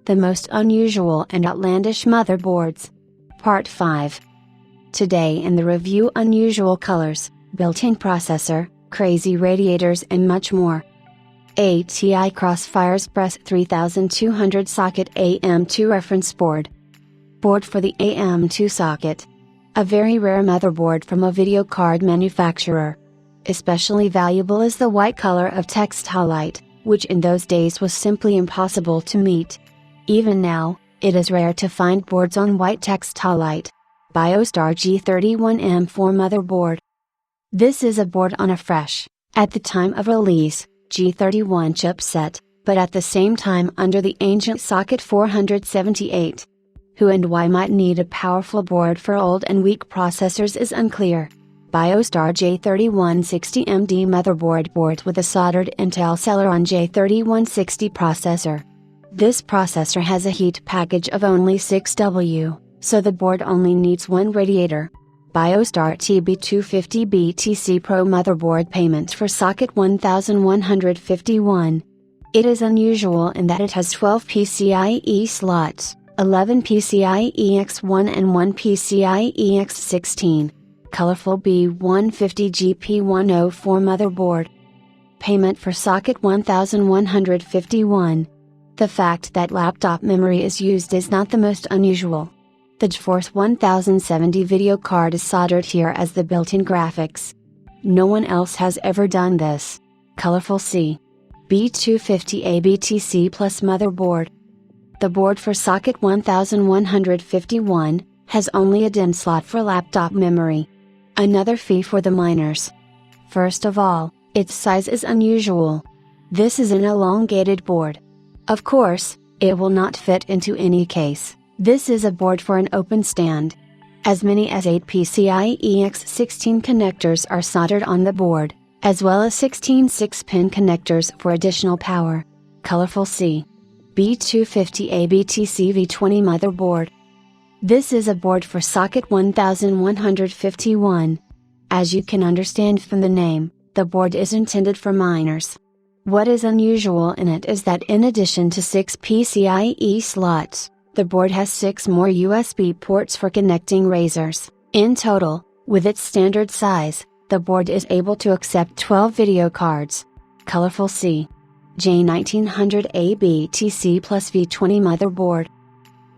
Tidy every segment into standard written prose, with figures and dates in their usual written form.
The most unusual and outlandish motherboards. Part 5. Today in the review: unusual colors, built-in processor, crazy radiators and much more. ATI Crossfire Express 3200 socket AM2 reference board. Board for the AM2 socket. A very rare motherboard from a video card manufacturer. Especially valuable is the white color of textile light, which in those days was simply impossible to meet. Even now, it is rare to find boards on white textile light. BioStar G31M4 motherboard. This is a board on a fresh, at the time of release, G31 chipset, but at the same time under the ancient socket 478. Who and why might need a powerful board for old and weak processors is unclear. BioStar J3160MD motherboard board with a soldered Intel Celeron J3160 processor. This processor has a heat package of only 6W, so the board only needs one radiator. BioStar TB250 BTC Pro motherboard payment for socket 1151. It is unusual in that it has 12 PCIe slots, 11 PCIe X1 and 1 PCIe X16. Colorful B150 GP104 motherboard. Payment for socket 1151. The fact that laptop memory is used is not the most unusual. The GeForce 1070 video card is soldered here as the built-in graphics. No one else has ever done this. Colorful C. B250 ABTC Plus motherboard. The board for socket 1151 has only a DIMM slot for laptop memory. Another fee for the miners. First of all, its size is unusual. This is an elongated board. Of course, it will not fit into any case. This is a board for an open stand. As many as 8 PCIe X16 connectors are soldered on the board, as well as 16 6-pin connectors for additional power. Colorful C. B250 ABTC V20 motherboard. This is a board for socket 1151. As you can understand from the name, the board is intended for miners. What is unusual in it is that in addition to 6 PCIe slots, the board has 6 more USB ports for connecting razors. In total, with its standard size, the board is able to accept 12 video cards. Colorful C. J1900 ABTC Plus V20 motherboard.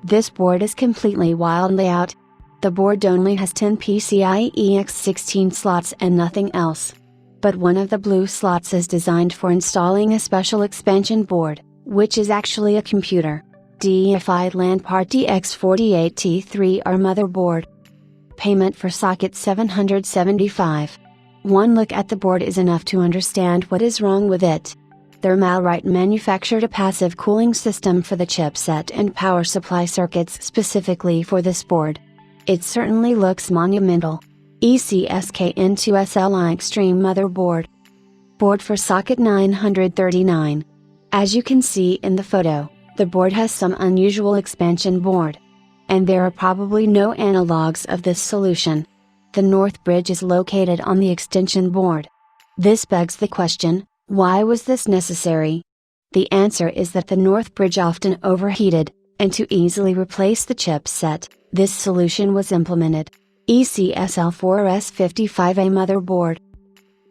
This board is completely wild layout. The board only has 10 PCIe X16 slots and nothing else. But one of the blue slots is designed for installing a special expansion board, which is actually a computer. DFI LAN Party X48T3R motherboard. Payment for socket 775. One look at the board is enough to understand what is wrong with it. Thermalright manufactured a passive cooling system for the chipset and power supply circuits specifically for this board. It certainly looks monumental. ECSKN2SLI Extreme motherboard. Board for socket 939. As you can see in the photo, the board has some unusual expansion board. And there are probably no analogs of this solution. The north bridge is located on the extension board. This begs the question, why was this necessary? The answer is that the north bridge often overheated, and to easily replace the chipset, this solution was implemented. ECSL4S55A motherboard.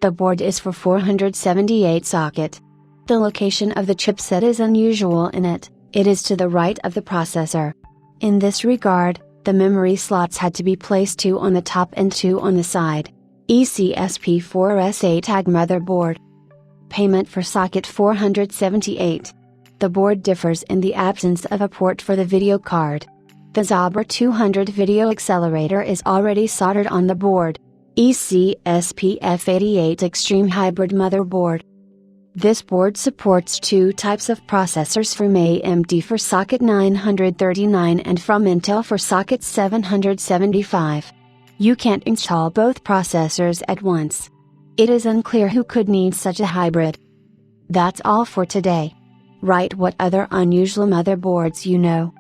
The board is for 478 socket. The location of the chipset is unusual in it is to the right of the processor. In this regard, the memory slots had to be placed 2 on the top and 2 on the side. ECSP4S8 tag motherboard. Payment for socket 478. The board differs in the absence of a port for the video card. The Zobra 200 video accelerator is already soldered on the board. ECSPF88 Extreme Hybrid motherboard. This board supports 2 types of processors, from AMD for socket 939 and from Intel for socket 775. You can't install both processors at once. It is unclear who could need such a hybrid. That's all for today. Write what other unusual motherboards you know.